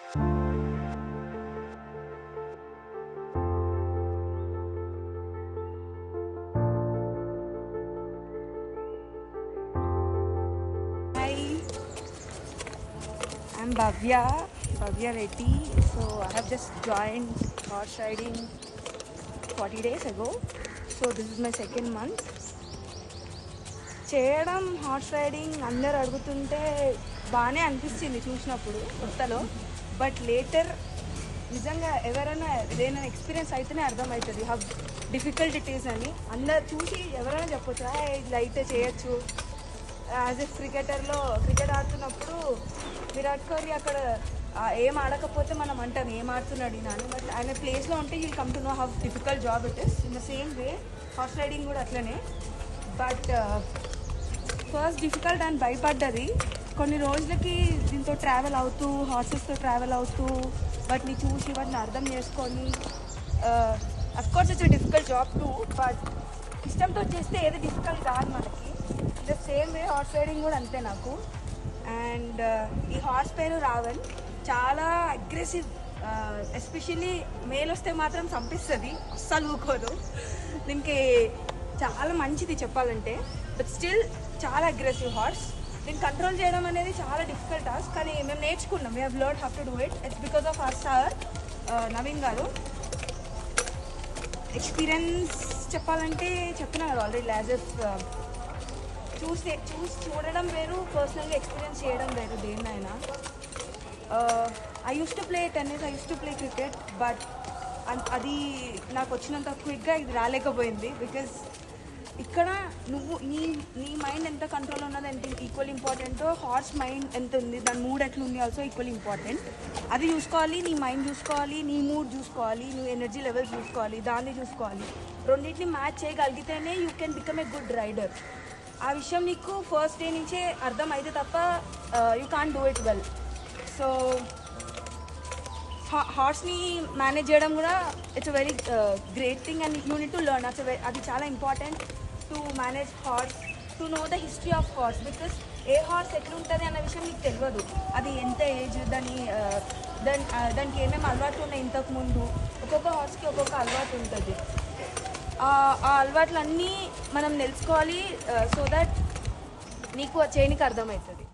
I'm Bhavya Reddy. So I have just joined horse riding 40 days ago. So this is my second month. చేయడం horse riding అందరు అడుగుతుంటే బాగానే అనిపించింది చూసినప్పుడు కొత్తలో. బట్ లేటర్ నిజంగా ఎవరైనా ఏదైనా ఎక్స్పీరియన్స్ అయితేనే అర్థమవుతుంది హౌ డిఫికల్ట్ ఇట్ ఈస్ అని. అందరు చూసి ఎవరైనా చెప్పొచ్చు ఇది అయితే చేయొచ్చు. యాజ్ ఎ క్రికెటర్లో క్రికెట్ ఆడుతున్నప్పుడు విరాట్ కోహ్లీ అక్కడ ఏం ఆడకపోతే మనం అంటాం ఏం ఆడుతున్నాడు అని. బట్ ఆయన ప్లేస్లో ఉంటే you come to know how difficult job it is. In the same way horse riding కూడా అట్లనే. బట్ ఫస్ట్ డిఫికల్ట్ అని భయపడ్డది. కొన్ని రోజులకి దీంతో ట్రావెల్ అవుతూ హార్సెస్తో ట్రావెల్ అవుతూ వాటిని చూసి వాటిని అర్థం చేసుకొని of course it's difficult job two. But ఇష్టంతో చేస్తే ఏది డిఫికల్ట్ కాదు మనకి. The same way horse riding కూడా అంతే నాకు. అండ్ ఈ హార్స్ పేరు రావణ్. చాలా అగ్రెసివ్. ఎస్పెషల్లీ మేల్ వస్తే మాత్రం చంపిస్తుంది, అస్సలు ఊకోదు. దీనికి చాలా మంచిది చెప్పాలంటే. బట్ స్టిల్ చాలా అగ్రెసివ్ హార్స్. దీన్ని కంట్రోల్ చేయడం అనేది చాలా డిఫికల్ట్ టాస్క్. కానీ మేము నేర్చుకున్నాం. We have learned how to do it. It's because of our sir Naveen గారు. ఎక్స్పీరియన్స్ చెప్పాలంటే చెప్పినా కదా ఆల్రెడీ. యాజ్ ఎఫ్ చూడడం వేరు, పర్సనల్గా ఎక్స్పీరియన్స్ చేయడం వేరు దేన్నైనా. I use to play tennis, I use to play cricket. But అది నాకు వచ్చినంత క్విక్గా ఇది రాలేకపోయింది. బికాజ్ ఇక్కడ నువ్వు నీ మైండ్ ఎంత కంట్రోల్ ఉన్నది ఎంత ఈక్వల్ ఇంపార్టెంటో హార్స్ మైండ్ ఎంత ఉంది, దాని మూడ్ ఎట్లుంది ఆల్సో ఈక్వల్ ఇంపార్టెంట్. అది చూసుకోవాలి, నీ మైండ్ చూసుకోవాలి, నీ మూడ్ చూసుకోవాలి, నువ్వు ఎనర్జీ లెవెల్స్ చూసుకోవాలి, దాన్ని చూసుకోవాలి. రెండింటిని మ్యాచ్ చేయగలిగితేనే you can become a good rider. ఆ విషయం నీకు ఫస్ట్ డే నుంచే అర్థం అయితే తప్ప you can't do it well. So హార్స్ని మేనేజ్ చేయడం కూడా it's a very great thing and you need to learn. అది చాలా important to manage horse, to know the history of horse. Because a horse ఎట్లుంటుంది అన్న విషయం నీకు తెలియదు. అది ఎంత ఏజ్, దానికి ఏమేమి అలవాట్లు ఉన్నాయి ఇంతకుముందు. ఒక్కొక్క హార్స్కి ఒక్కొక్క అలవాటు ఉంటుంది. ఆ అలవాట్లన్నీ మనం తెలుసుకోవాలి సో దట్ నీకు ఆ చేయనికి అర్థమవుతుంది.